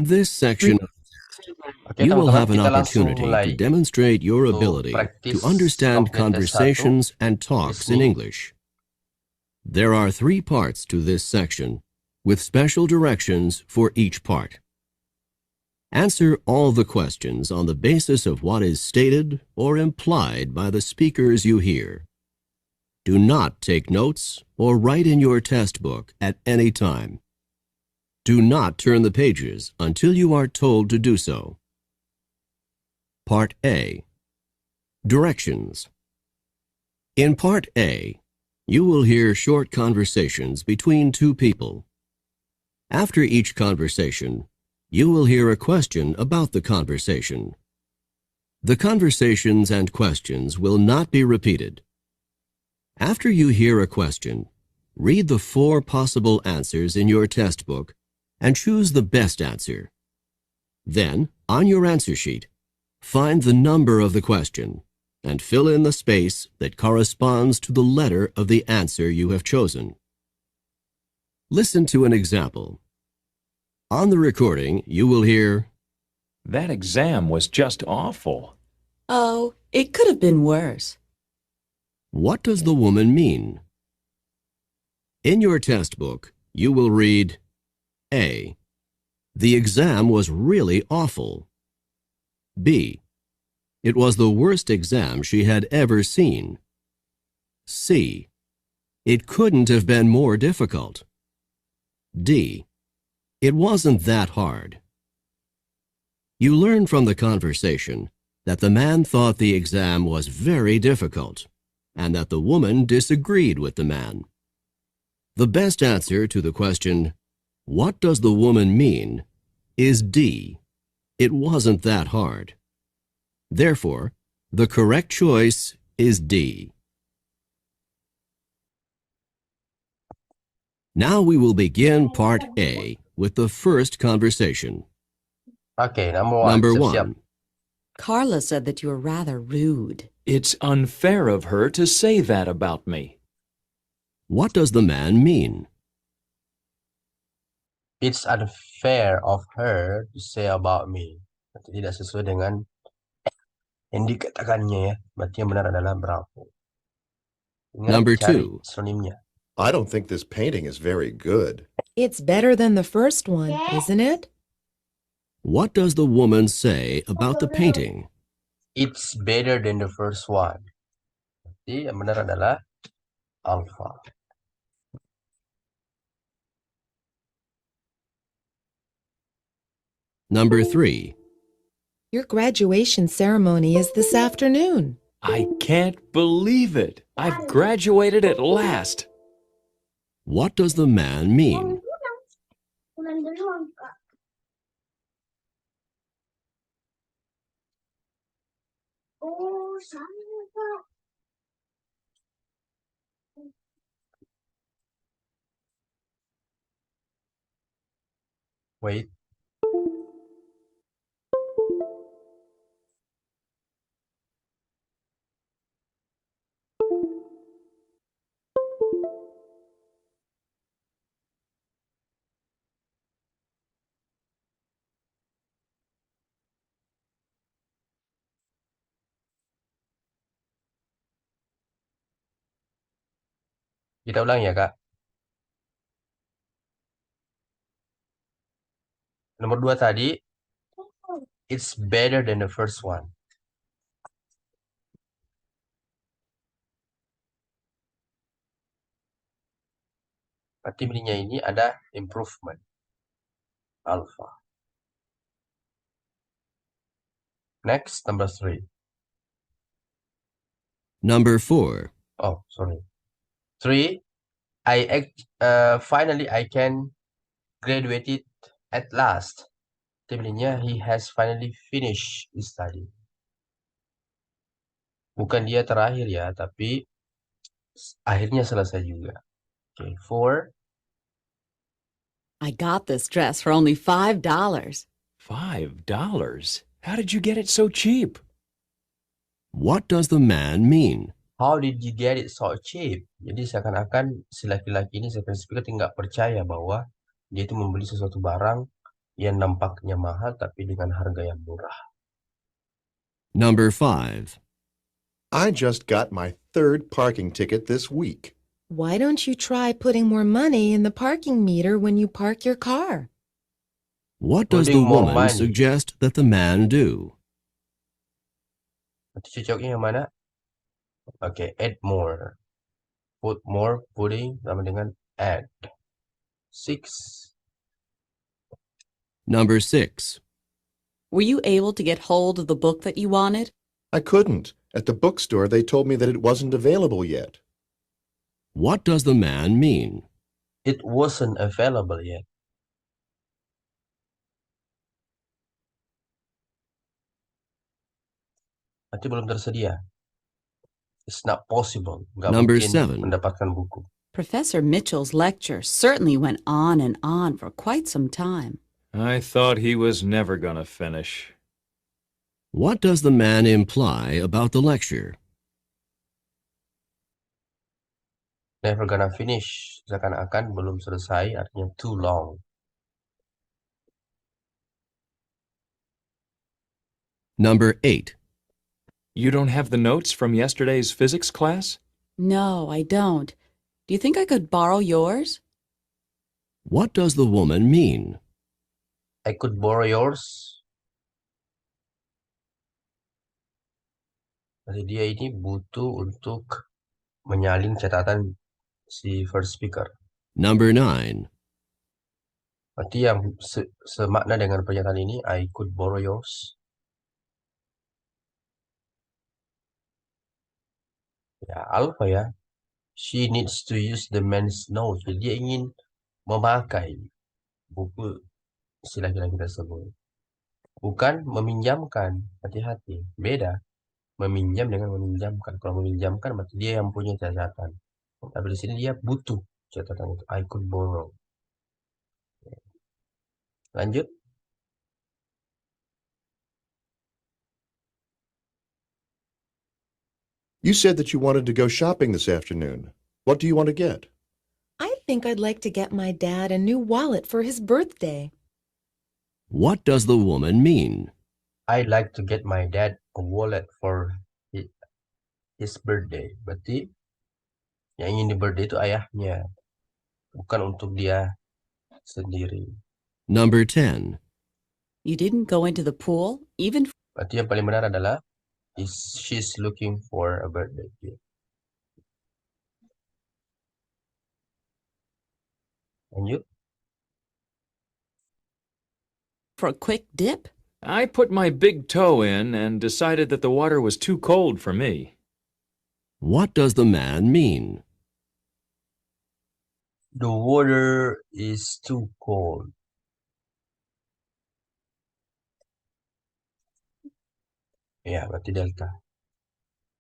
This section, Oke, you will teman-teman, have an kita langsung opportunity to mulai demonstrate your untuk ability praktis to understand cognitive test 1 conversations and talks in listening. English. There are 3 parts to this section, with special directions for each part. Answer all the questions on the basis of what is stated or implied by the speakers you hear. Do not take notes or write in your test book at any time. Do not turn the pages until you are told to do so. Part A. Directions. In Part A, you will hear short conversations between 2 people. After each conversation, you will hear a question about the conversation. The conversations and questions will not be repeated. After you hear a question, read the 4 possible answers in your test book and choose the best answer. Then, on your answer sheet, find the number of the question and fill in the space that corresponds to the letter of the answer you have chosen. Listen to an example. On the recording, you will hear, "That exam was just awful." Oh, it could have been worse. "What does the woman mean?" In your test book, you will read, A. The exam was really awful. B. It was the worst exam she had ever seen. C. It couldn't have been more difficult. D. It wasn't that hard. You learn from the conversation that the man thought the exam was very difficult and that the woman disagreed with the man. The best answer to the question, "What does the woman mean?" is D. It wasn't that hard. Therefore, the correct choice is D. Now we will begin Part A with the first conversation. Oke, number Number 1. 1. Carla said that you were rather rude. "It's unfair of her to say that about me." What does the man mean? It's unfair of her to say about me. Berarti tidak sesuai dengan yang dikatakannya ya. Berarti yang benar adalah bravo. Ingat, Number cari 2. sinonimnya. I don't think this painting is very good. It's better than the first one, isn't it? What does the woman say about the painting? It's better than the first one. Berarti yang benar adalah alpha. Number 3. Your graduation ceremony is this afternoon. "I can't believe it. I've graduated at last." What does the man mean? Wait. Kita ulang ya, Kak. Nomor 2 tadi, it's better than the first one. Berarti mininya ini ada improvement. Alpha. Next, number 3. Number 4. Oh, sorry. 3. Finally I can graduated at last. Mininya he has finally finished his study. Bukan dia terakhir ya, tapi akhirnya selesai juga. Okay, 4. I got this dress for only $5. $5? How did you get it so cheap? What does the man mean? How did you get it so cheap? Jadi seakan-akan si laki-laki ini, si speaker nggak percaya bahwa dia itu membeli sesuatu barang yang nampaknya mahal tapi dengan harga yang murah. Number 5. I just got my third parking ticket this week. Why don't you try putting more money in the parking meter when you park your car? What does the Putting more woman money. suggest that the man do? Berarti cocoknya yang mana? Oke, add more. Put more, putting, sama dengan add. 6. Number 6. Were you able to get hold of the book that you wanted? I couldn't. At the bookstore, they told me that it wasn't available yet. What does the man mean? It wasn't available yet. Berarti belum tersedia. It's not possible. Nggak Number mungkin 7. mendapatkan buku. Professor Mitchell's lecture certainly went on and on for quite some time. I thought he was never gonna finish. What does the man imply about the lecture? Never gonna finish. Seakan-akan belum selesai, artinya too long. Number 8. You don't have the notes from yesterday's physics class? No, I don't. Do you think I could borrow yours? What does the woman mean? I could borrow yours. Jadi dia ini butuh untuk menyalin catatan si first speaker. Number 9. Berarti yang semakna dengan pernyataan ini, I could borrow yours. Ya, apa ya? She needs to use the man's notes. Jadi dia ingin memakai buku si laki-laki tersebut. Bukan meminjamkan. Hati-hati. Beda. Meminjam dengan meminjamkan. Kalau meminjamkan berarti dia yang punya catatan. Tapi di sini dia butuh catatan itu. I could borrow. Lanjut. You said that you wanted to go shopping this afternoon. What do you want to get? I think I'd like to get my dad a new wallet for his birthday. What does the woman mean? I'd like to get my dad a wallet for his birthday. Berarti yang ingin di birthday itu ayahnya. Bukan untuk dia sendiri. Number 10. You didn't go into the pool, even Berarti yang paling benar adalah she's looking for a birthday gift. Lanjut. for a quick dip? I put my big toe in and decided that the water was too cold for me. What does the man mean? The water is too cold. Ya, berarti delta.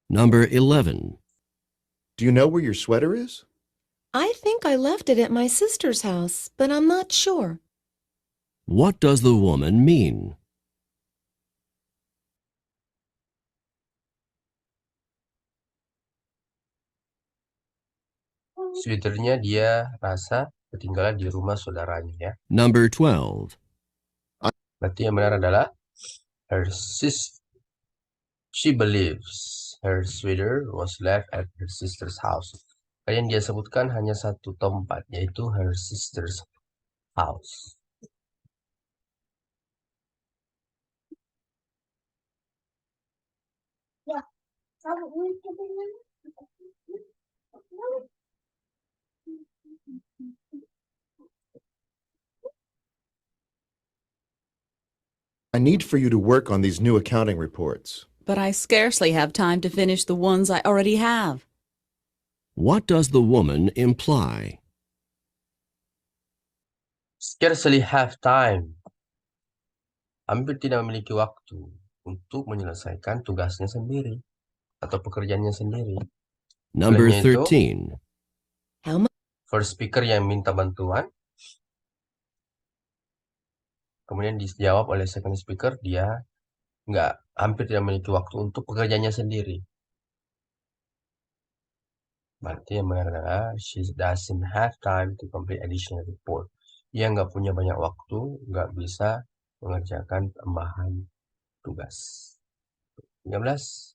Number 11. Do you know where your sweater is? I think I left it at my sister's house, but I'm not sure. What does the woman mean? Sweaternya dia rasa ketinggalan di rumah saudaranya ya. Number 12. Berarti yang benar adalah she believes her sweater was left at her sister's house. Yang dia sebutkan hanya satu tempat, yaitu her sister's house. I need for you to work on these new accounting reports. But I scarcely have time to finish the ones I already have. What does the woman imply? Scarcely have time. Hampir tidak memiliki waktu untuk menyelesaikan tugasnya sendiri atau pekerjaannya sendiri. Number Olehnya itu, 13. How much? first speaker yang minta bantuan, kemudian dijawab oleh second speaker, dia hampir tidak memiliki waktu untuk pekerjaannya sendiri. Berarti yang benar adalah she doesn't have time to complete additional report. Dia nggak punya banyak waktu, nggak bisa mengerjakan tambahan tugas. 13.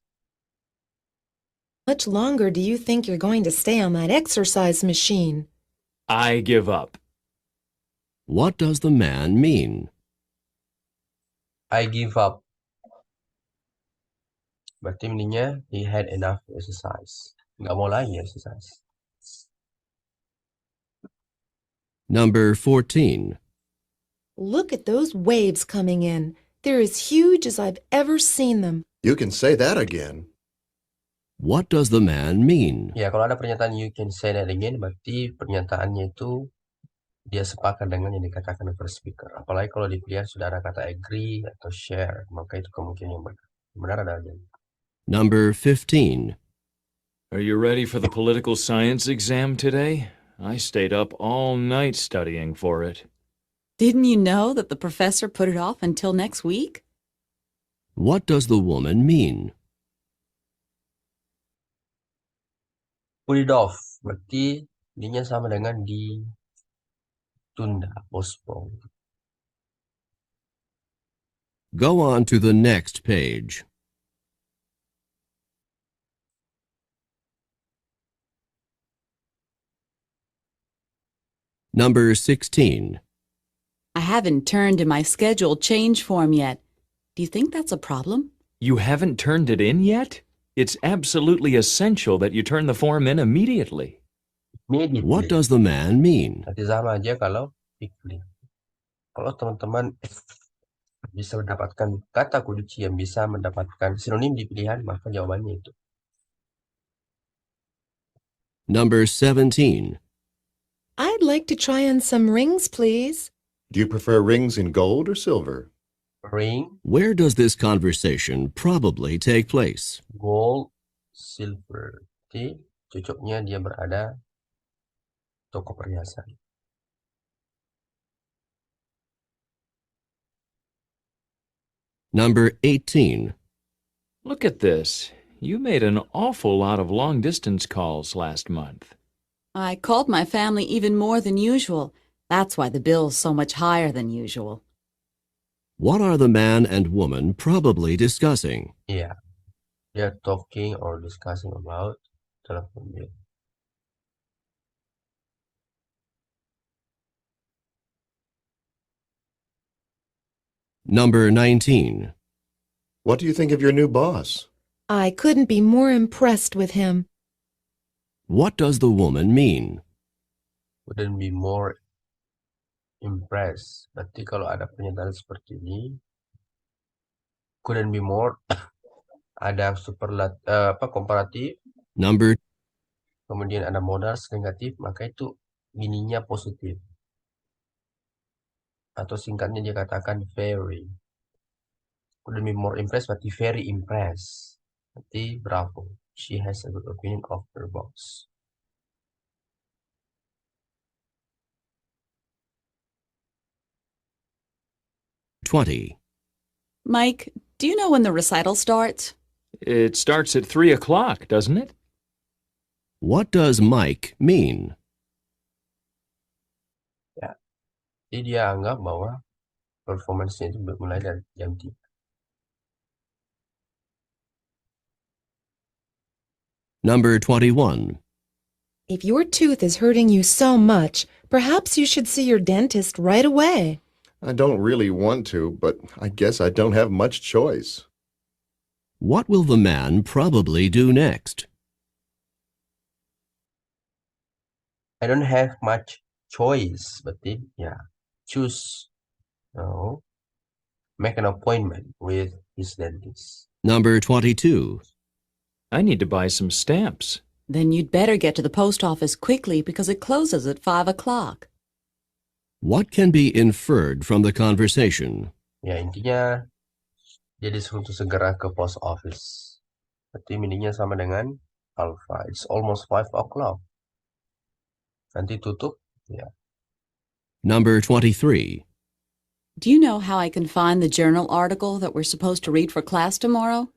Much longer do you think you're going to stay on that exercise machine? I give up. What does the man mean? I give up. Berarti mendingnya he had enough exercise. Nggak mau lagi exercise. Number 14. Look at those waves coming in. They're as huge as I've ever seen them. You can say that again. What does the man mean? Ya, kalau ada pernyataan you can say that again, berarti pernyataannya itu dia sepakat dengan yang dikatakan oleh speaker. Apalagi kalau di pilihan sudah ada kata agree atau share, maka itu kemungkinan yang benar. Benar ada aja. Number 15. Are you ready for the political science exam today? I stayed up all night studying for it. Didn't you know that the professor put it off until next week? What does the woman mean? Put it off, berarti ininya sama dengan ditunda, postpone. Go on to the next page. Number 16. I haven't turned in my schedule change form yet. Do you think that's a problem? You haven't turned it in yet? It's absolutely essential that you turn the form in immediately. Immediately. What does the man mean? Nanti sama aja kalau quickly. Kalau teman-teman bisa mendapatkan kata kunci yang bisa mendapatkan sinonim di pilihan, maka jawabannya itu. Number 17. I'd like to try on some rings, please. Do you prefer rings in gold or silver? Ring, Where does this conversation probably take place? gold, silver. Jadi cocoknya dia berada toko perhiasan. Number 18. Look at this. You made an awful lot of long-distance calls last month. I called my family even more than usual. That's why the bill's so much higher than usual. What are the man and woman probably discussing? Yeah, they are talking or discussing about telephone bill. Number 19. What do you think of your new boss? I couldn't be more impressed with him. What does the woman mean? Wouldn't be more impressed. Berarti kalau ada pernyataan seperti ini, couldn't be more, ada komparatif, Number kemudian ada modals negatif, maka itu mininya positif. Atau singkatnya dia katakan very. Couldn't be more impressed, berarti very impressed. Berarti bravo. She has a good opinion of her boss. $20. Mike, do you know when the recital starts? It starts at 3 o'clock, doesn't it? What does Mike mean? Jadi dia anggap bahwa performance-nya itu mulai dari jam 3. Number 21. If your tooth is hurting you so much, perhaps you should see your dentist right away. I don't really want to, but I guess I don't have much choice. What will the man probably do next? I don't have much choice, berarti ya choose. No. Make an appointment with his dentist. Number 22. I need to buy some stamps. Then you'd better get to the post office quickly because it closes at 5 o'clock. What can be inferred from the conversation? Ya, intinya dia disuruh untuk segera ke post office. Berarti meaningnya sama dengan alpha. It's almost 5 o'clock. Nanti tutup. Ya. Number 23. Do you know how I can find the journal article that we're supposed to read for class tomorrow?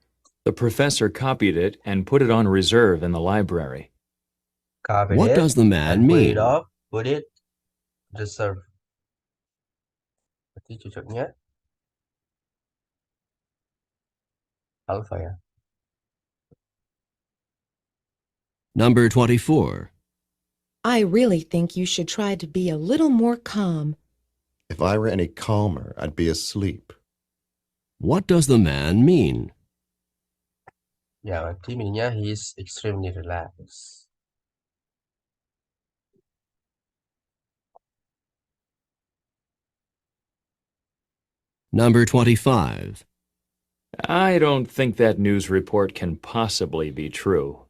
The professor copied it and put it on reserve in the library. Copy What it does the man and put mean? it up, put it, reserve. Berarti cocoknya alpha ya. Number 24. I really think you should try to be a little more calm. If I were any calmer, I'd be asleep. What does the man mean? Ya, berarti meaningnya he is extremely relaxed. Number 25. I don't think that news report can possibly be true.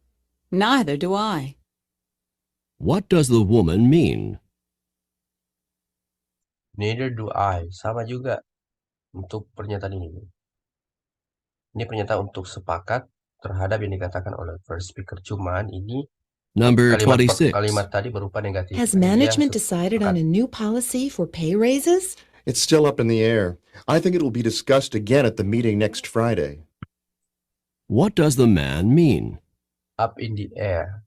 Neither do I. What does the woman mean? Neither do I. Sama juga untuk pernyataan ini. Ini pernyataan untuk sepakat terhadap yang dikatakan oleh first speaker. Cuman ini Number kalimat 26. tadi berupa negatif. Has Jadi dia management decided on sepakat. a new policy for pay raises? It's still up in the air. I think it will be discussed again at the meeting next Friday. What does the man mean? Up in the air.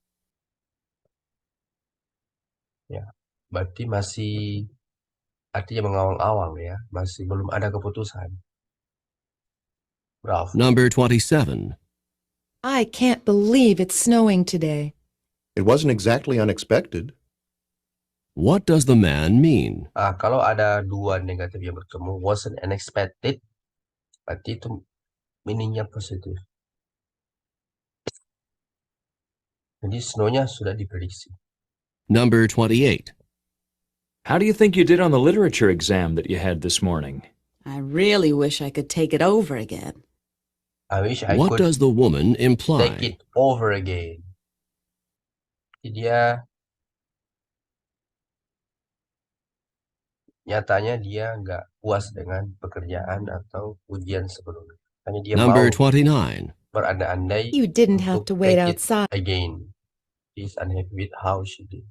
Ya, berarti masih artinya mengawang-awang ya, masih belum ada keputusan. Bravo. Number 27. I can't believe it's snowing today. It wasn't exactly unexpected. What does the man mean? Kalau ada dua negatif yang bertemu, wasn't unexpected, berarti itu meaningnya positif. Jadi snow-nya sudah diprediksi. Number 28. How do you think you did on the literature exam that you had this morning? I really wish I could take it over again. I wish I What could does the woman take imply? it over again. Jadi dia nyatanya dia nggak puas dengan pekerjaan atau ujian sebelumnya. Hanya dia mau Number 29. berandai-andai You didn't have to untuk wait take it outside. again. She's unhappy with how she did.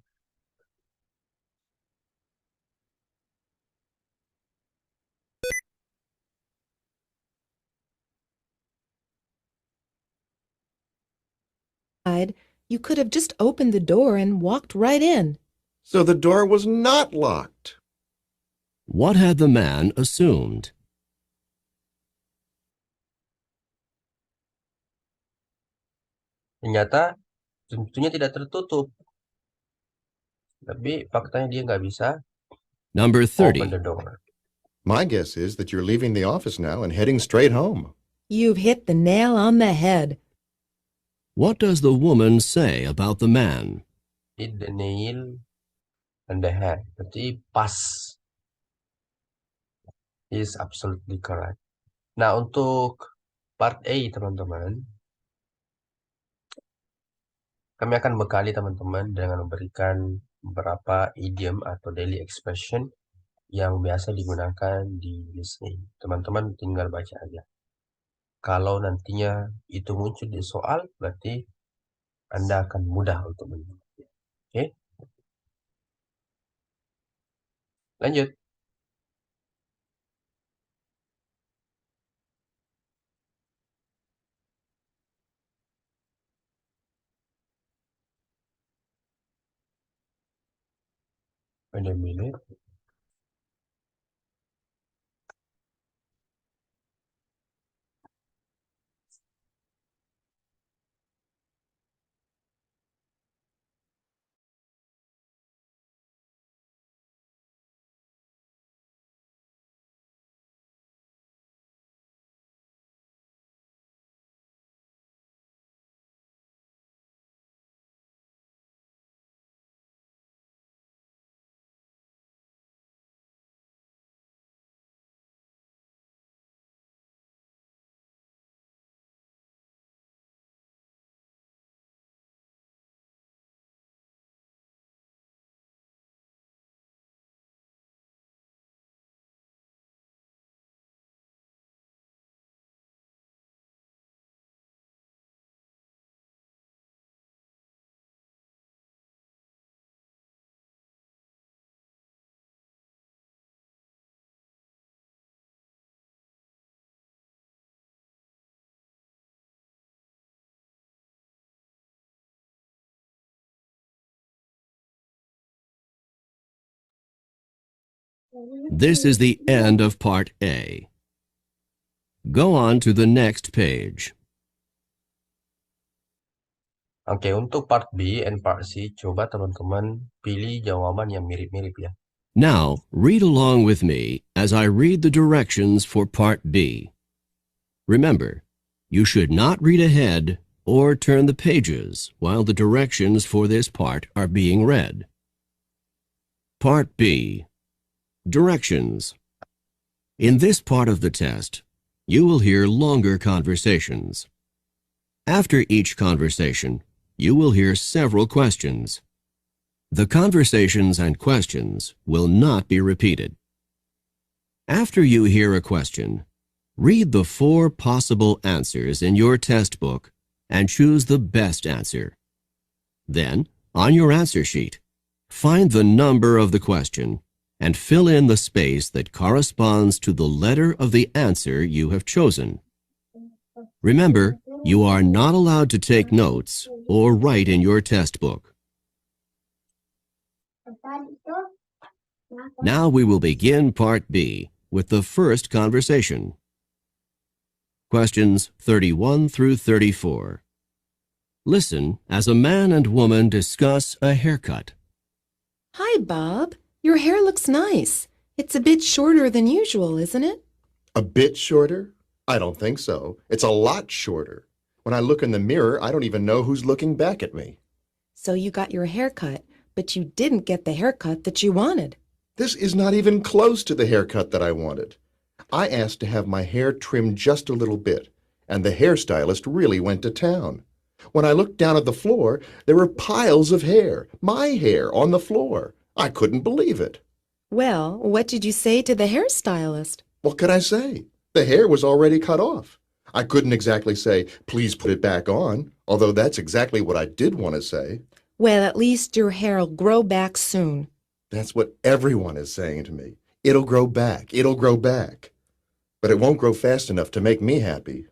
You could have just opened the door and walked right in. So the door was not locked. What had the man assumed? Ternyata tentunya tidak tertutup. Tapi faktanya dia nggak bisa Number open 30. the door. My guess is that you're leaving the office now and heading straight home. You've hit the nail on the head. What does the woman say about the man? Hit the nail on the head. Berarti pas. Is absolutely correct. Nah, untuk part A, teman-teman, kami akan bekali teman-teman dengan memberikan beberapa idiom atau daily expression yang biasa digunakan di listening. Teman-teman tinggal baca aja. Kalau nantinya itu muncul di soal, berarti Anda akan mudah untuk menjawab. Oke? Lanjut. Wait a minute. This is the end of Part A. Go on to the next page. Oke, untuk part B and part C, coba teman-teman pilih jawaban yang mirip-mirip ya. Now, read along with me as I read the directions for Part B. Remember, you should not read ahead or turn the pages while the directions for this part are being read. Part B. Directions. In this part of the test, you will hear longer conversations. After each conversation, you will hear several questions. The conversations and questions will not be repeated. After you hear a question, read the 4 possible answers in your test book and choose the best answer. Then, on your answer sheet, find the number of the question and fill in the space that corresponds to the letter of the answer you have chosen. Remember, you are not allowed to take notes or write in your test book. Now we will begin Part B with the first conversation. Questions 31 through 34. Listen as a man and woman discuss a haircut. Hi, Bob. Your hair looks nice. It's a bit shorter than usual, isn't it? A bit shorter? I don't think so. It's a lot shorter. When I look in the mirror, I don't even know who's looking back at me. So you got your hair cut, but you didn't get the haircut that you wanted. This is not even close to the haircut that I wanted. I asked to have my hair trimmed just a little bit, and the hairstylist really went to town. When I looked down at the floor, there were piles of hair, my hair, on the floor. I couldn't believe it. Well, what did you say to the hairstylist? What could I say? The hair was already cut off. I couldn't exactly say, please put it back on, although that's exactly what I did want to say. Well, at least your hair'll grow back soon. That's what everyone is saying to me. It'll grow back. It'll grow back. But it won't grow fast enough to make me happy.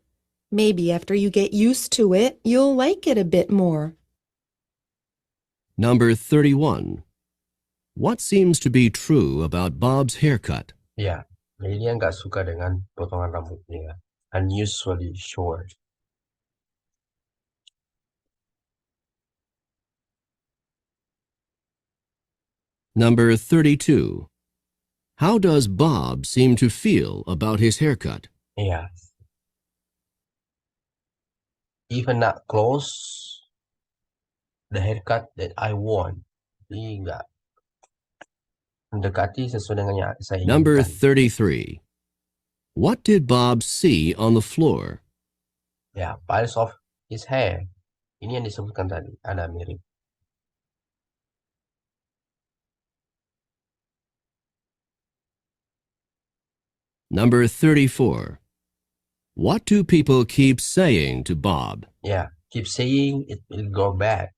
Maybe after you get used to it, you'll like it a bit more. Number 31. What seems to be true about Bob's haircut? Ya, jadi dia nggak suka dengan potongan rambutnya. Unusually short. Number 32. How does Bob seem to feel about his haircut? Iya. Even not close the haircut that I want. Jadi nggak mendekati sesuai dengan yang saya Number inginkan. 33. What did Bob see on the floor? Ya, piles of his hair. Ini yang disebutkan tadi, ada mirip. Number 34. What do people keep saying to Bob? Ya, keep saying it will go back.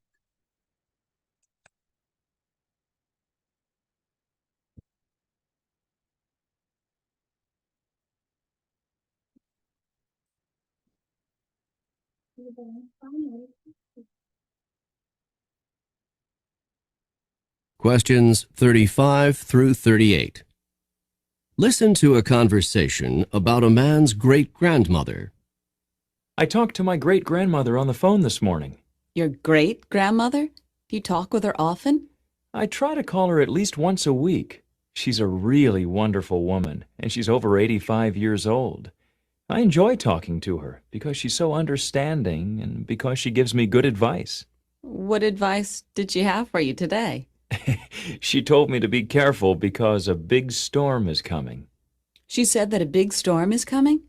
Questions 35 through 38. Listen to a conversation about a man's great-grandmother. I talked to my great-grandmother on the phone this morning. Your great-grandmother? Do you talk with her often? I try to call her at least once a week. She's a really wonderful woman, and she's over 85 years old. I enjoy talking to her because she's so understanding and because she gives me good advice. What advice did she have for you today? She told me to be careful because a big storm is coming. She said that a big storm is coming?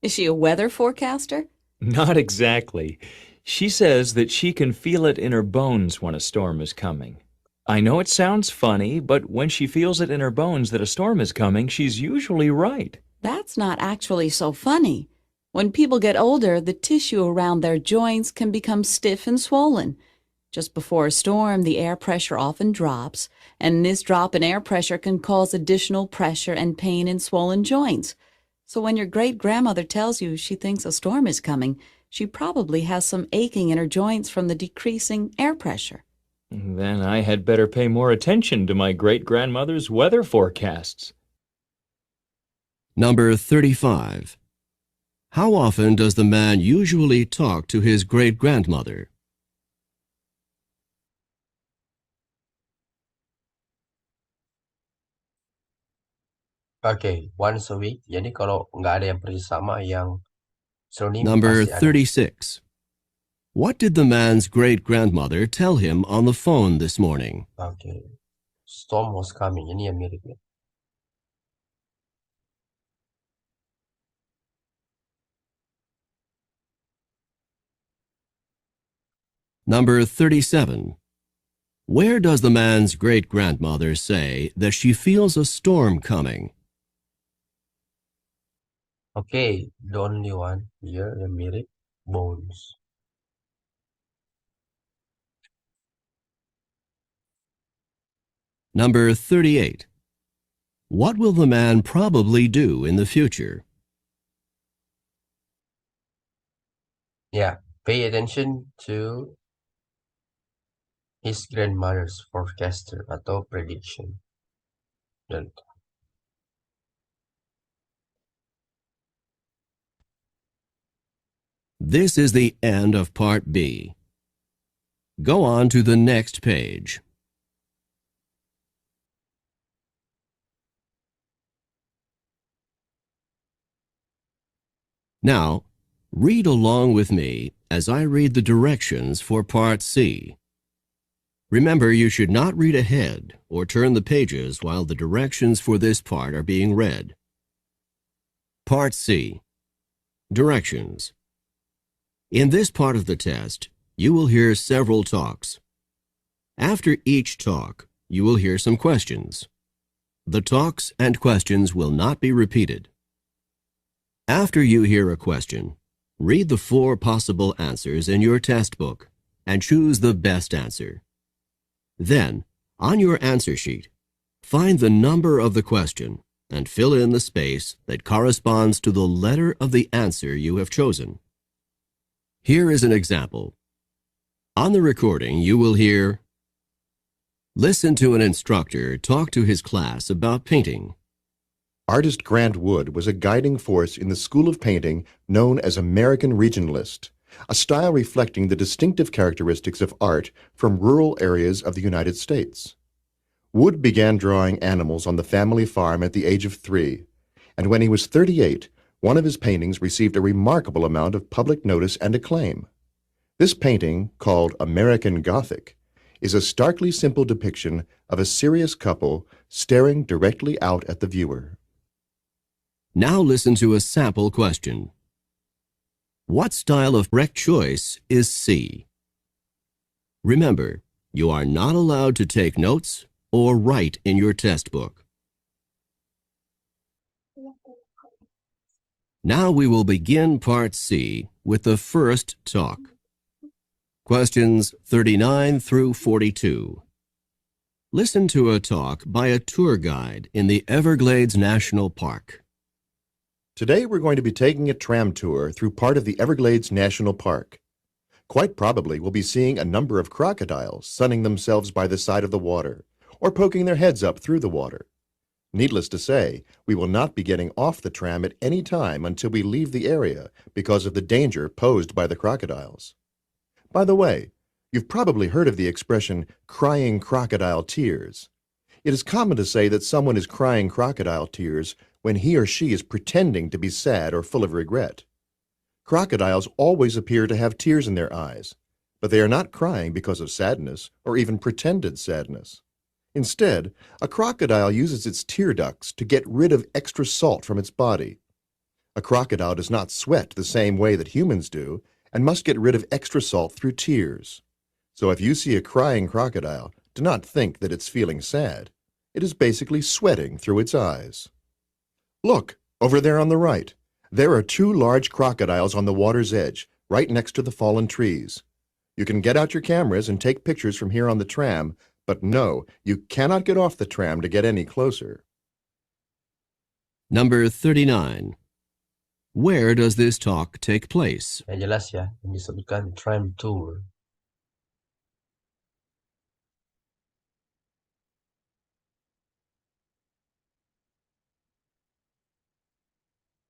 Is she a weather forecaster? Not exactly. She says that she can feel it in her bones when a storm is coming. I know it sounds funny, but when she feels it in her bones that a storm is coming, she's usually right. That's not actually so funny. When people get older, the tissue around their joints can become stiff and swollen. Just before a storm, the air pressure often drops, and this drop in air pressure can cause additional pressure and pain in swollen joints. So when your great-grandmother tells you she thinks a storm is coming, she probably has some aching in her joints from the decreasing air pressure. Then I had better pay more attention to my great-grandmother's weather forecasts. Number 35. How often does the man usually talk to his great-grandmother? Oke, once a week. Jadi kalau nggak ada yang persis sama, yang sinonim Number pasti ada. 36. What did the man's great-grandmother tell him on the phone this morning? Oke. Storm was coming. Ini yang mirip ya. Number 37. Where does the man's great-grandmother say that she feels a storm coming? Oke, the only one here yang mirip, bones. Number 38. What will the man probably do in the future? Yeah, pay attention to his grandmother's forecaster atau prediction. Dan This is the end of Part B. Go on to the next page. Now, read along with me as I read the directions for Part C. Remember, you should not read ahead or turn the pages while the directions for this part are being read. Part C. Directions. In this part of the test, you will hear several talks. After each talk, you will hear some questions. The talks and questions will not be repeated. After you hear a question, read the 4 possible answers in your test book and choose the best answer. Then, on your answer sheet, find the number of the question and fill in the space that corresponds to the letter of the answer you have chosen. Here is an example. On the recording, you will hear, listen to an instructor talk to his class about painting. Artist Grant Wood was a guiding force in the school of painting known as American Regionalist, a style reflecting the distinctive characteristics of art from rural areas of the United States. Wood began drawing animals on the family farm at the age of 3, and when he was 38, one of his paintings received a remarkable amount of public notice and acclaim. This painting, called American Gothic, is a starkly simple depiction of a serious couple staring directly out at the viewer. Now listen to a sample question. What style of correct choice is C? Remember, you are not allowed to take notes or write in your test book. Now we will begin Part C with the first talk. Questions 39 through 42. Listen to a talk by a tour guide in the Everglades National Park. Today we're going to be taking a tram tour through part of the Everglades National Park. Quite probably we'll be seeing a number of crocodiles sunning themselves by the side of the water or poking their heads up through the water. Needless to say, we will not be getting off the tram at any time until we leave the area because of the danger posed by the crocodiles. By the way, you've probably heard of the expression crying crocodile tears. It is common to say that someone is crying crocodile tears when he or she is pretending to be sad or full of regret. Crocodiles always appear to have tears in their eyes, but they are not crying because of sadness or even pretended sadness. Instead, a crocodile uses its tear ducts to get rid of extra salt from its body. A crocodile does not sweat the same way that humans do and must get rid of extra salt through tears. So if you see a crying crocodile, do not think that it's feeling sad. It is basically sweating through its eyes. Look, over there on the right. There are 2 large crocodiles on the water's edge, right next to the fallen trees. You can get out your cameras and take pictures from here on the tram, but no, you cannot get off the tram to get any closer. Number 39. Where does this talk take place? yang jelas ya, yang disebutkan tram tour.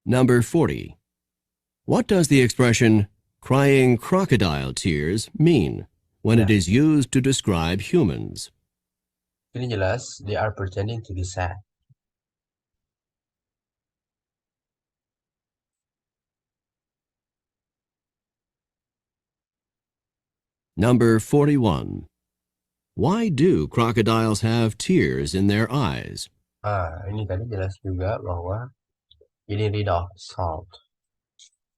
Number 40. What does the expression crying crocodile tears mean when it Ya, is used to describe humans? ini jelas they are pretending to be sad. Number 41. Why do crocodiles have tears in their eyes? Ini tadi jelas juga bahwa ini rid of salt.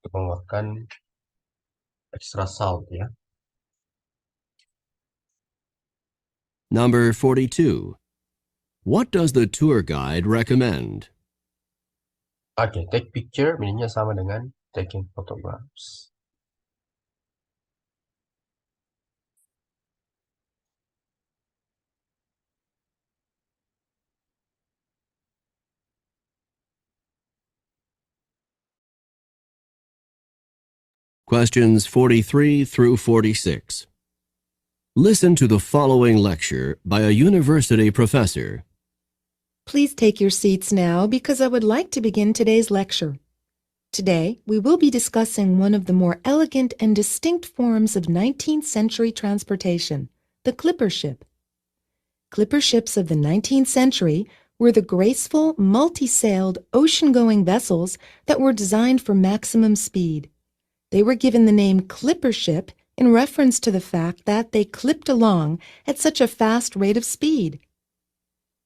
Untuk mengeluarkan extra salt ya. Number 42. What does the tour guide recommend? Oke, take picture meaningnya sama dengan taking photographs. Questions 43 through 46. Listen to the following lecture by a university professor. Please take your seats now because I would like to begin today's lecture. Today, we will be discussing one of the more elegant and distinct forms of 19th century transportation, the clipper ship. Clipper ships of the 19th century were the graceful, multi-sailed, ocean-going vessels that were designed for maximum speed. They were given the name clipper ship in reference to the fact that they clipped along at such a fast rate of speed.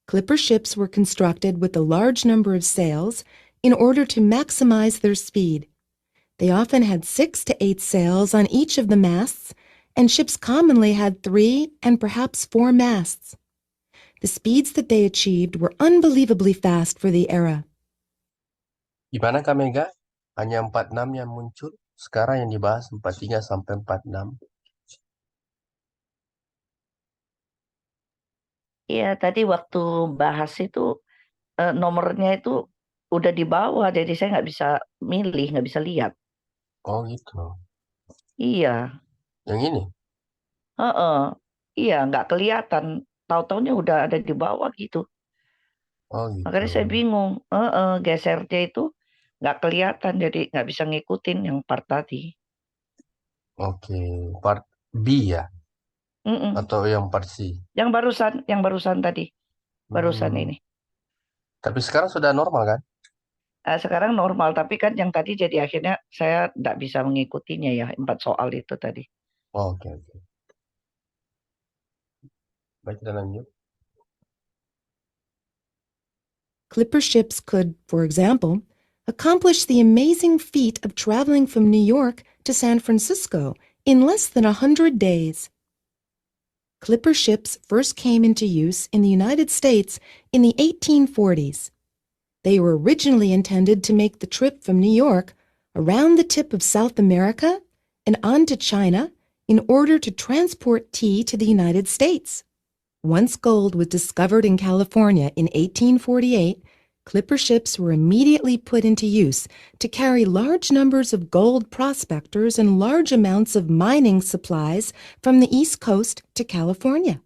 Clipper ships were constructed with a large number of sails in order to maximize their speed. They often had 6 to 8 sails on each of the masts, and ships commonly had 3 and perhaps 4 masts. The speeds that they achieved were unbelievably fast for the era. Gimana Kak Mega? Hanya 46 yang muncul. Sekarang yang dibahas 43 sampai 46. Iya, tadi waktu bahas itu nomornya itu udah di bawah, jadi saya nggak bisa milih, nggak bisa lihat. Oh gitu. Iya, Yang ini? heeh. Iya, nggak kelihatan. Tahu-taunya udah ada di bawah gitu. Oh Makanya saya gitu. bingung. Gesernya itu nggak kelihatan, jadi nggak bisa ngikutin yang part tadi. Oke, part B ya? Mm-mm. Atau yang part C? Yang barusan tadi, barusan ini. Tapi sekarang sudah normal kan? Sekarang normal, tapi kan yang tadi jadi akhirnya saya nggak bisa mengikutinya ya, 4 soal itu tadi. Oh, oke. Baik, kita lanjut. Clipper ships could, for example, accomplish the amazing feat of traveling from New York to San Francisco in less than 100 days. Clipper ships first came into use in the United States in the 1840s. They were originally intended to make the trip from New York around the tip of South America and on to China in order to transport tea to the United States. Once gold was discovered in California in 1848, clipper ships were immediately put into use to carry large numbers of gold prospectors and large amounts of mining supplies from the East Coast to California.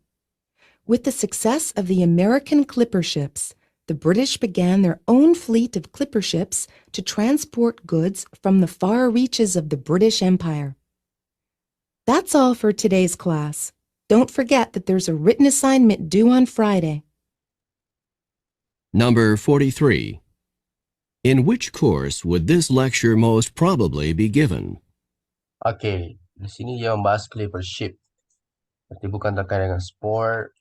With the success of the American clipper ships, the British began their own fleet of clipper ships to transport goods from the far reaches of the British Empire. That's all for today's class. Don't forget that there's a written assignment due on Friday. Number 43. In which course would this lecture most probably be given? Oke, di sini dia membahas clipper ship. Berarti bukan terkait dengan sport,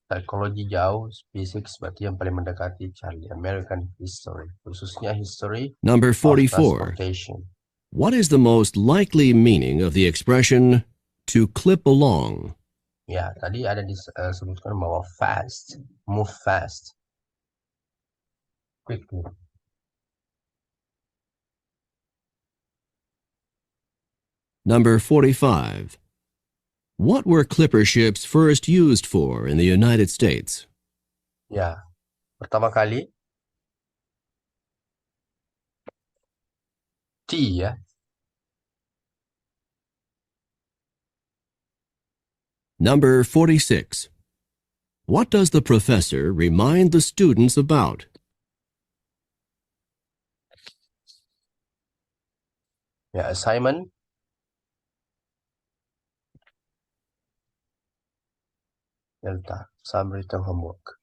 psychology jauh, physics berarti yang paling mendekati Charlie. American history, khususnya history Number of 44. transportation. What is the most likely meaning of the expression to clip along? Ya, tadi ada disebutkan bahwa fast, move fast, quickly. Number 45. What were clipper ships first used for in the United States? Ya, pertama kali tea ya. Number 46. What does the professor remind the students about? Ya, assignment. Delta, some written homework.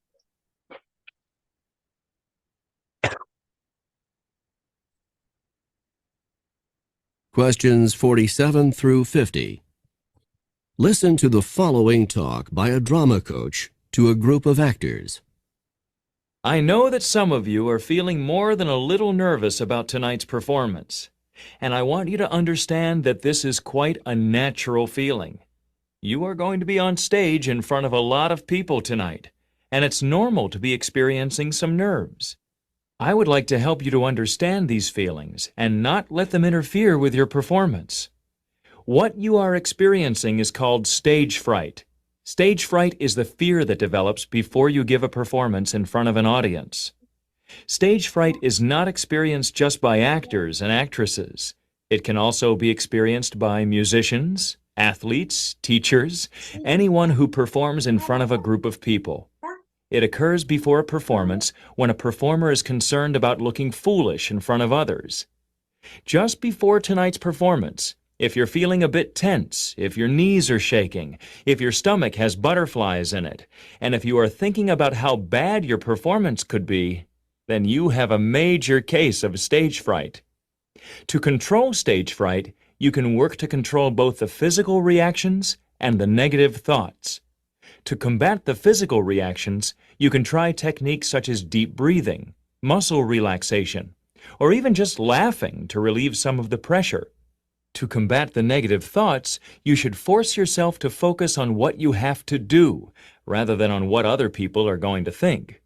Questions 47 through 50. Listen to the following talk by a drama coach to a group of actors. I know that some of you are feeling more than a little nervous about tonight's performance, and I want you to understand that this is quite a natural feeling. You are going to be on stage in front of a lot of people tonight, and it's normal to be experiencing some nerves. I would like to help you to understand these feelings and not let them interfere with your performance. What you are experiencing is called stage fright. Stage fright is the fear that develops before you give a performance in front of an audience. Stage fright is not experienced just by actors and actresses. It can also be experienced by musicians, athletes, teachers, anyone who performs in front of a group of people. It occurs before a performance when a performer is concerned about looking foolish in front of others. Just before tonight's performance, if you're feeling a bit tense, if your knees are shaking, if your stomach has butterflies in it, and if you are thinking about how bad your performance could be, then you have a major case of stage fright. To control stage fright, you can work to control both the physical reactions and the negative thoughts. To combat the physical reactions, you can try techniques such as deep breathing, muscle relaxation, or even just laughing to relieve some of the pressure. To combat the negative thoughts, you should force yourself to focus on what you have to do, rather than on what other people are going to think.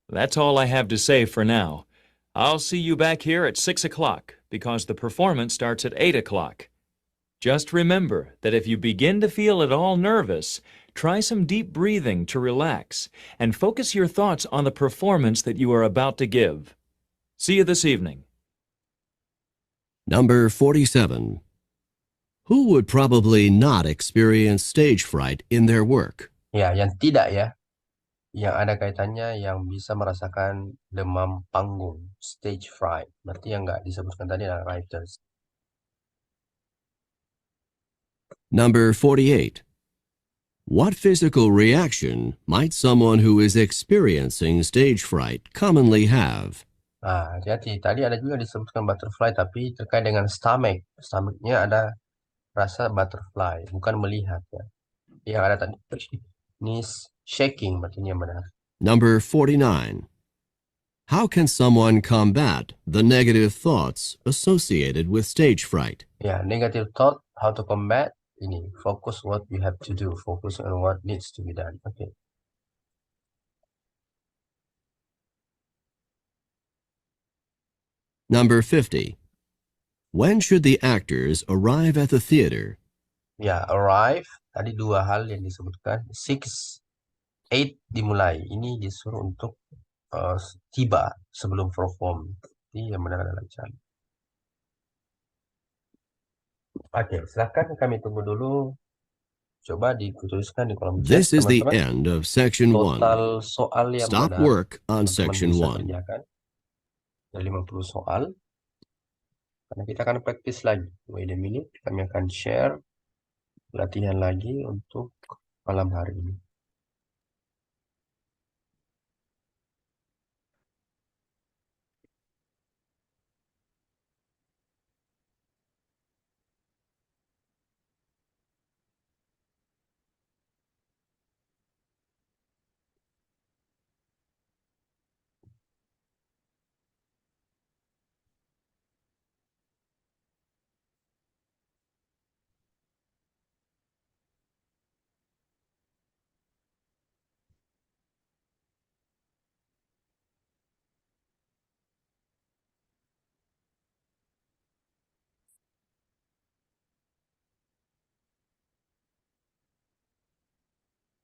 That's all I have to say for now. I'll see you back here at 6 o'clock, because the performance starts at 8 o'clock. Just remember that if you begin to feel at all nervous, try some deep breathing to relax, and focus your thoughts on the performance that you are about to give. See you this evening. Number 47. Who would probably not experience stage fright in their work? Ya, yang tidak ya. Yang ada kaitannya yang bisa merasakan demam panggung, stage fright. Berarti yang nggak disebutkan tadi adalah writers. Number 48. What physical reaction might someone who is experiencing stage fright commonly have? Hati-hati. Tadi ada juga disebutkan butterfly, tapi terkait dengan stomach. Stomachnya ada rasa butterfly, bukan melihat ya. Yang ada tadi ini shaking, berarti ini yang benar. Number 49. How can someone combat the negative thoughts associated with stage fright? Ya, negative thought, how to combat, ini, focus what you have to do, focus on what needs to be done. Okay. Number 50. When should the actors arrive at the theater? Ya, arrive, tadi dua hal yang disebutkan, 6, 8 dimulai. Ini disuruh untuk tiba sebelum perform. Ini yang benar adalah jam. Oke, silakan kami tunggu dulu. Coba dituliskan di kolom chat, This is the teman-teman. end of section 1. Total soal yang Stop benar, work on teman-teman section bisa 1. kerjakan. Ada 50 soal. Karena kita akan praktis lagi. Wait a minute, kami akan share latihan lagi untuk malam hari ini.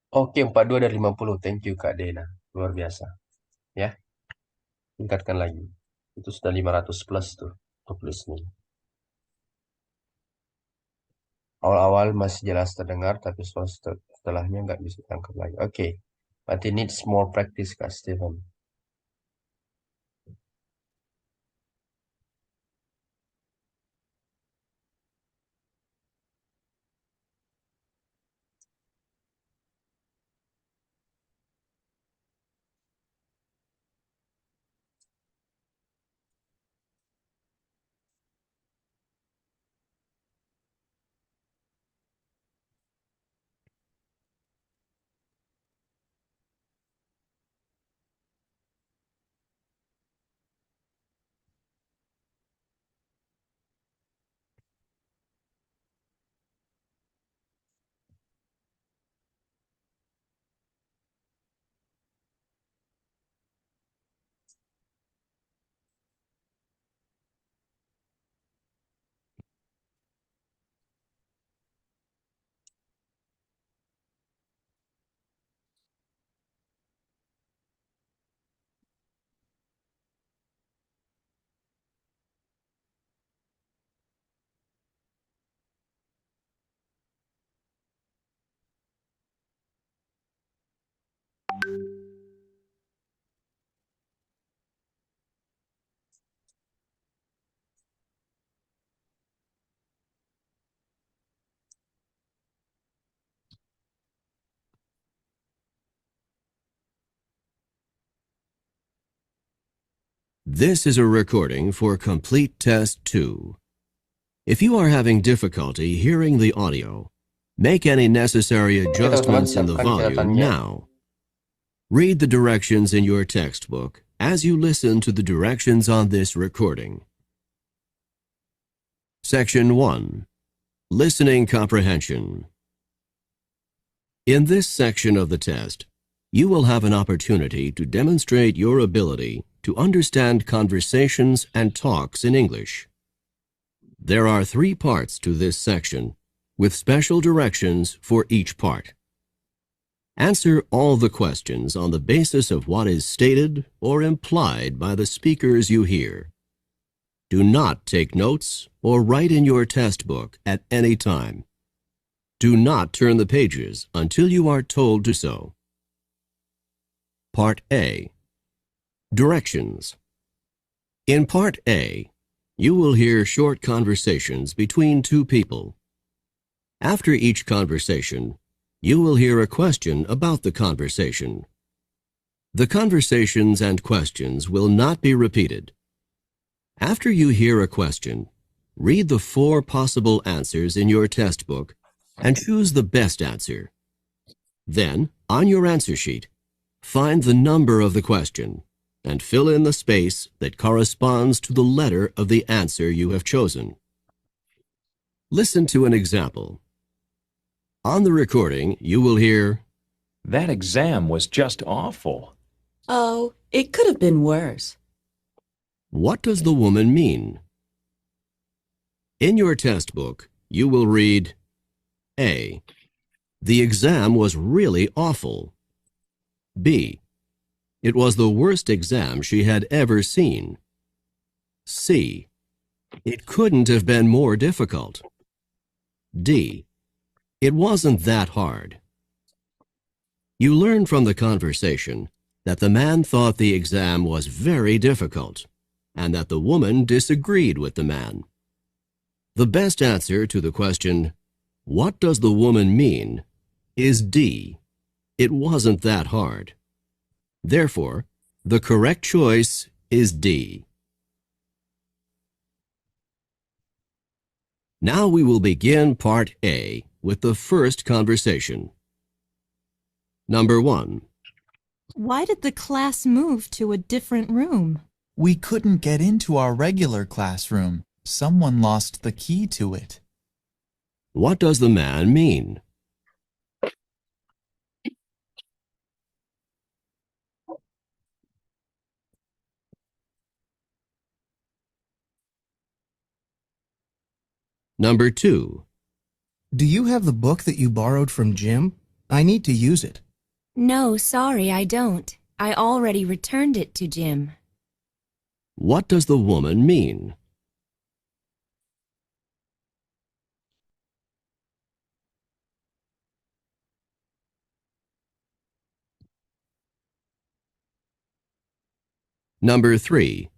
Oke, 42 dari 50. Thank you Kak Dena. Luar biasa. Ya, tingkatkan lagi. Itu sudah 500 plus tuh untuk listening. Awal-awal masih jelas terdengar, tapi setelahnya nggak bisa tangkap lagi. Oke, berarti needs more practice Kak Steven. This is a recording for Complete Test 2. If you are having difficulty hearing the audio, make any necessary Oke teman-teman, adjustments in the siapkan volume catatannya. now. Read the directions in your textbook as you listen to the directions on this recording. Section 1. Listening Comprehension. In this section of the test, you will have an opportunity to demonstrate your ability to understand conversations and talks in English. There are 3 parts to this section, with special directions for each part. Answer all the questions on the basis of what is stated or implied by the speakers you hear. Do not take notes or write in your test book at any time. Do not turn the pages until you are told to so. Part A. Directions. In Part A, you will hear short conversations between 2 people. After each conversation, you will hear a question about the conversation. The conversations and questions will not be repeated. After you hear a question, read the 4 possible answers in your test book and choose the best answer. Then, on your answer sheet, find the number of the question and fill in the space that corresponds to the letter of the answer you have chosen. Listen to an example. On the recording, you will hear, That exam was just awful. Oh, it could have been worse. "What does the woman mean?" In your test book, you will read, A. The exam was really awful. B. It was the worst exam she had ever seen. C. It couldn't have been more difficult. D. It wasn't that hard. You learn from the conversation that the man thought the exam was very difficult and that the woman disagreed with the man. The best answer to the question, "What does the woman mean?" is D. It wasn't that hard. Therefore, the correct choice is D. Now we will begin Part A with the first conversation. Number 1. Why did the class move to a different room? We couldn't get into our regular classroom. Someone lost the key to it. What does the man mean? Number 2. Do you have the book that you borrowed from Jim? I need to use it. No, sorry, I don't. I already returned it to Jim. What does the woman mean? Number 3.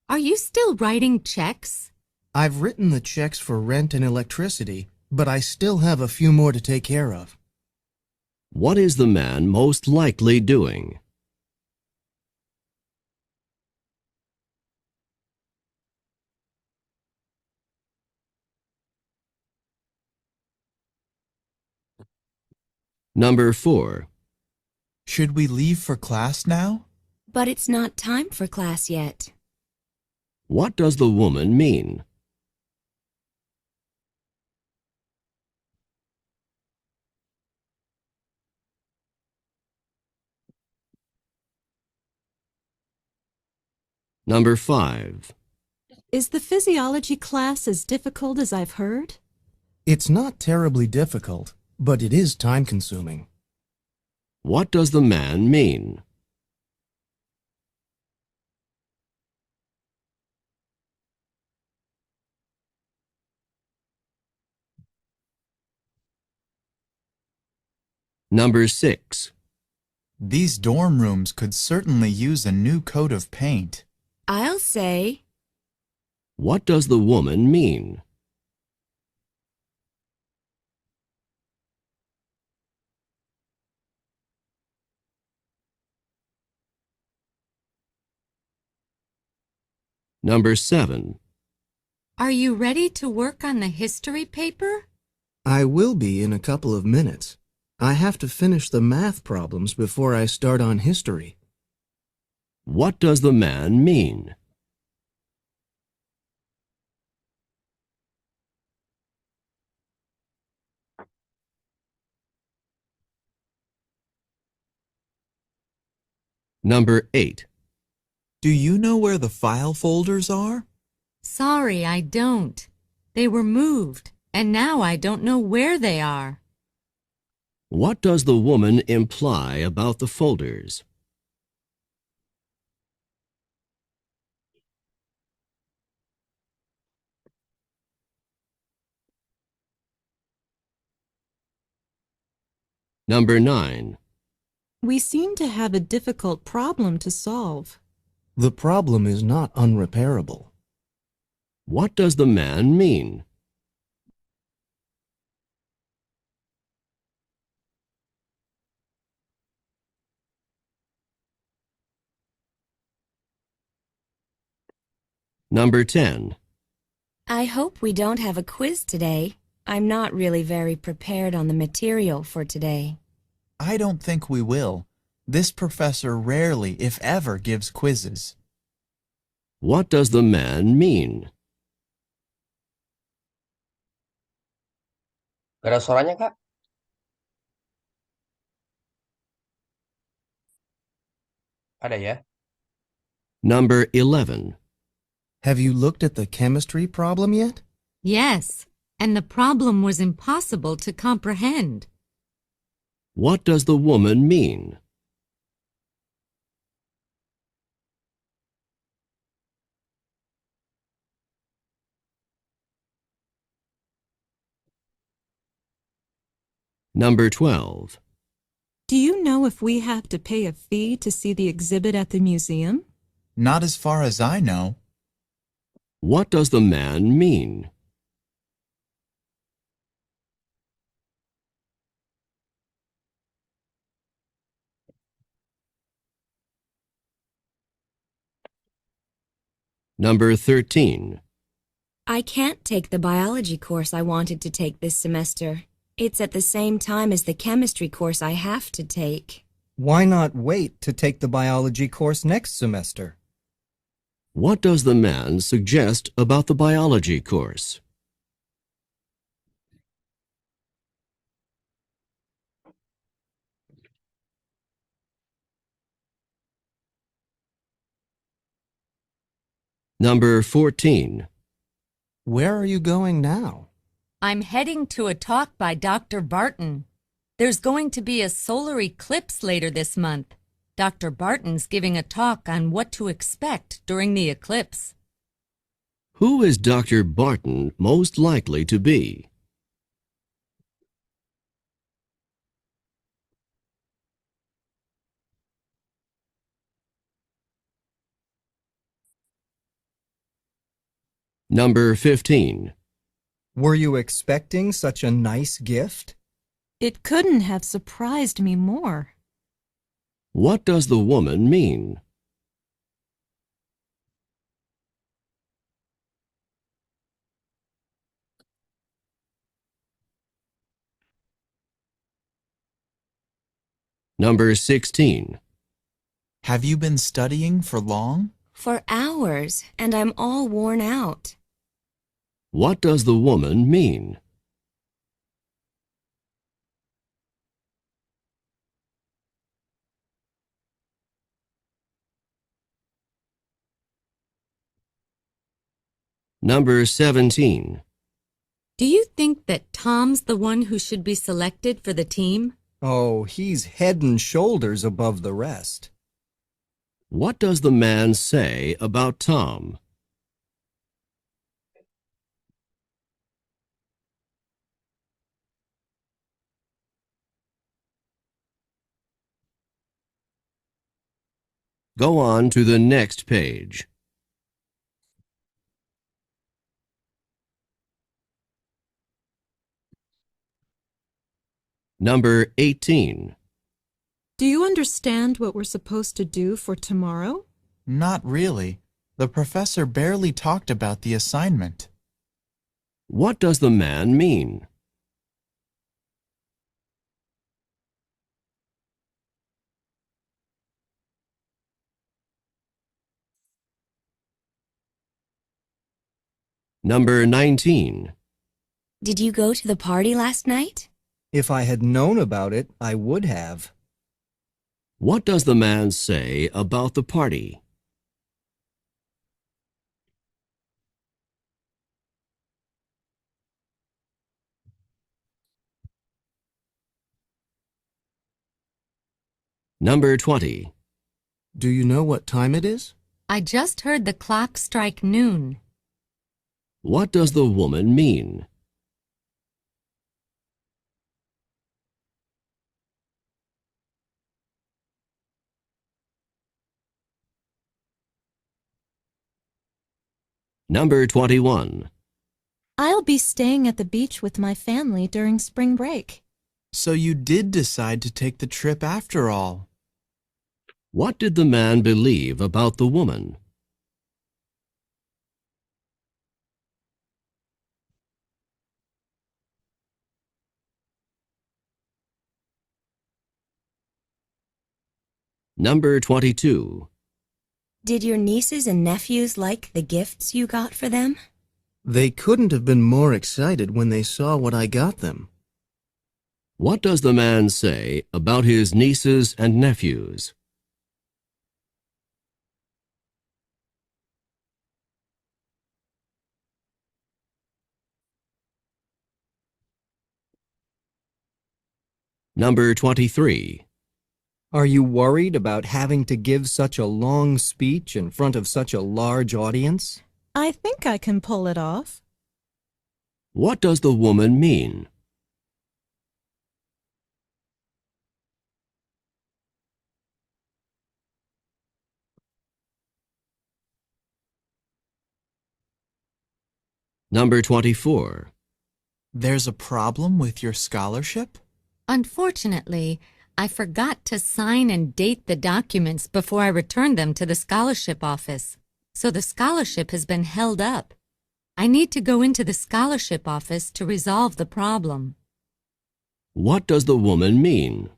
Are you still writing checks? I've written the checks for rent and electricity, but I still have a few more to take care of. What is the man most likely doing? Number 4. Should we leave for class now? But it's not time for class yet. What does the woman mean? Number 5. Is the physiology class as difficult as I've heard? It's not terribly difficult, but it is time-consuming. What does the man mean? Number 6. These dorm rooms could certainly use a new coat of paint. I'll say, What does the woman mean? Number 7. Are you ready to work on the history paper? I will be in a couple of minutes. I have to finish the math problems before I start on history. What does the man mean? Number 8. Do you know where the file folders are? Sorry, I don't. They were moved, and now I don't know where they are. What does the woman imply about the folders? Number 9. We seem to have a difficult problem to solve. The problem is not unrepairable. What does the man mean? Number 10. I hope we don't have a quiz today. I'm not really very prepared on the material for today. I don't think we will. This professor rarely, if ever, gives quizzes. What does the man mean? Gak ada suaranya, Kak? Ada ya? Number 11. Have you looked at the chemistry problem yet? Yes, and the problem was impossible to comprehend. What does the woman mean? Number 12. Do you know if we have to pay a fee to see the exhibit at the museum? Not as far as I know. What does the man mean? Number 13. I can't take the biology course I wanted to take this semester. It's at the same time as the chemistry course I have to take. Why not wait to take the biology course next semester? What does the man suggest about the biology course? Number 14. Where are you going now? I'm heading to a talk by Dr. Barton. There's going to be a solar eclipse later this month. Dr. Barton's giving a talk on what to expect during the eclipse. Who is Dr. Barton most likely to be? Number 15. Were you expecting such a nice gift? It couldn't have surprised me more. What does the woman mean? Number 16. Have you been studying for long? For hours, and I'm all worn out. What does the woman mean? Number 17. Do you think that Tom's the one who should be selected for the team? Oh, he's head and shoulders above the rest. What does the man say about Tom? Go on to the next page. Number 18. Do you understand what we're supposed to do for tomorrow? Not really. The professor barely talked about the assignment. What does the man mean? Number 19. Did you go to the party last night? If I had known about it, I would have. What does the man say about the party? Number 20. Do you know what time it is? I just heard the clock strike noon. What does the woman mean? Number 21. I'll be staying at the beach with my family during spring break. So you did decide to take the trip after all. What did the man believe about the woman? Number 22. Did your nieces and nephews like the gifts you got for them? They couldn't have been more excited when they saw what I got them. What does the man say about his nieces and nephews? Number 23. Are you worried about having to give such a long speech in front of such a large audience? I think I can pull it off. What does the woman mean? Number 24. There's a problem with your scholarship? Unfortunately, I forgot to sign and date the documents before I returned them to the scholarship office, so the scholarship has been held up. I need to go into the scholarship office to resolve the problem. What does the woman mean?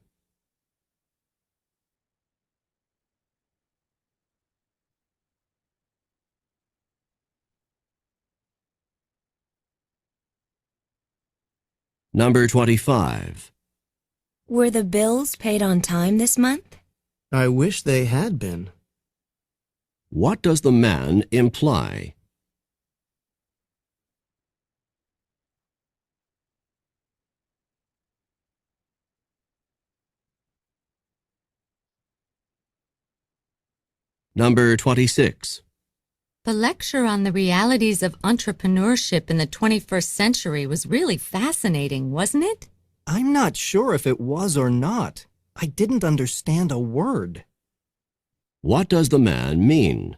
Number 25. Were the bills paid on time this month? I wish they had been. What does the man imply? Number 26. The lecture on the realities of entrepreneurship in the 21st century was really fascinating, wasn't it? I'm not sure if it was or not. I didn't understand a word. What does the man mean?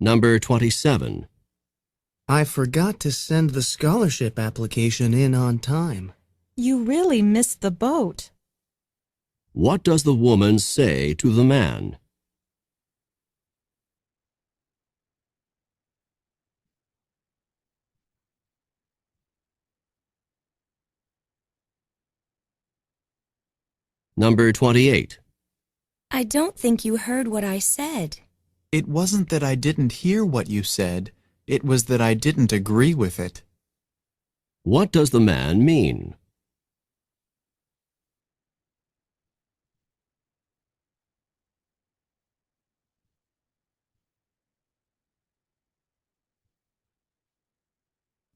Number 27. I forgot to send the scholarship application in on time. You really missed the boat. What does the woman say to the man? Number 28. I don't think you heard what I said. It wasn't that I didn't hear what you said. It was that I didn't agree with it. What does the man mean?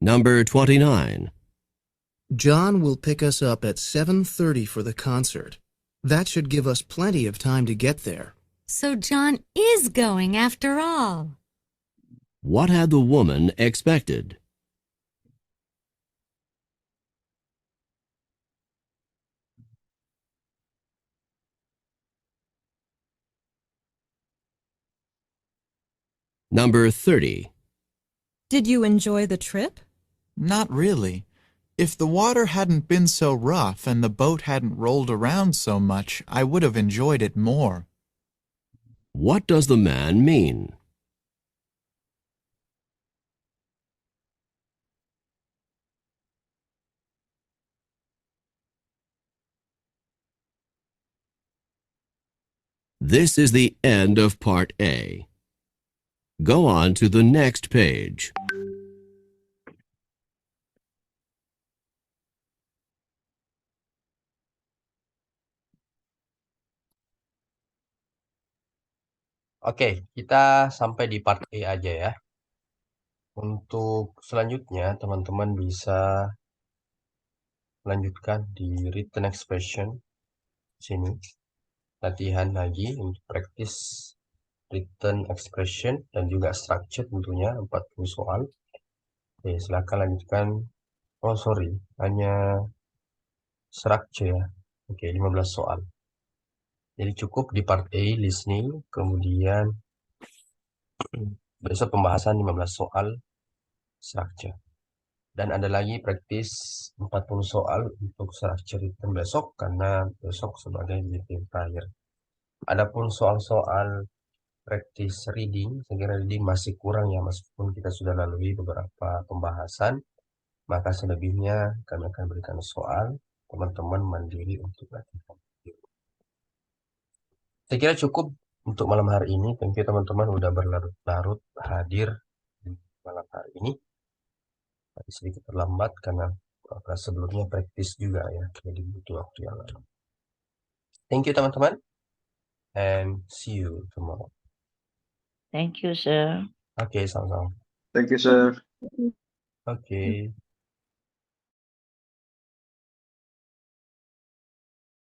Number 29. John will pick us up at 7:30 for the concert. That should give us plenty of time to get there. So John is going after all. What had the woman expected? Number 30. Did you enjoy the trip? Not really. If the water hadn't been so rough and the boat hadn't rolled around so much, I would have enjoyed it more. What does the man mean? This is the end of Part A. Go on to the next page. Oke, kita sampai di part A aja ya. Untuk selanjutnya, teman-teman bisa melanjutkan di written expression sini. Latihan lagi untuk practice written expression dan juga structure tentunya 40 soal. Oke, silakan lanjutkan. Oh, sorry, hanya structure ya. Oke, 15 soal. Jadi cukup di part A listening, kemudian besok pembahasan 15 soal structure. Dan ada lagi praktis 40 soal untuk structure written besok karena besok sebagai meeting terakhir. Adapun soal-soal praktis reading, saya kira reading masih kurang ya meskipun kita sudah lalui beberapa pembahasan. Maka selebihnya kami akan berikan soal, teman-teman mandiri untuk latihan. Saya kira cukup untuk malam hari ini. Thank you teman-teman udah berlarut-larut hadir di malam hari ini. Tadi sedikit terlambat karena sebelumnya praktis juga ya, jadi butuh waktu yang lama. Thank you teman-teman, and see you tomorrow. Thank you, sir. Oke, sama-sama. Thank you, sir. Oke.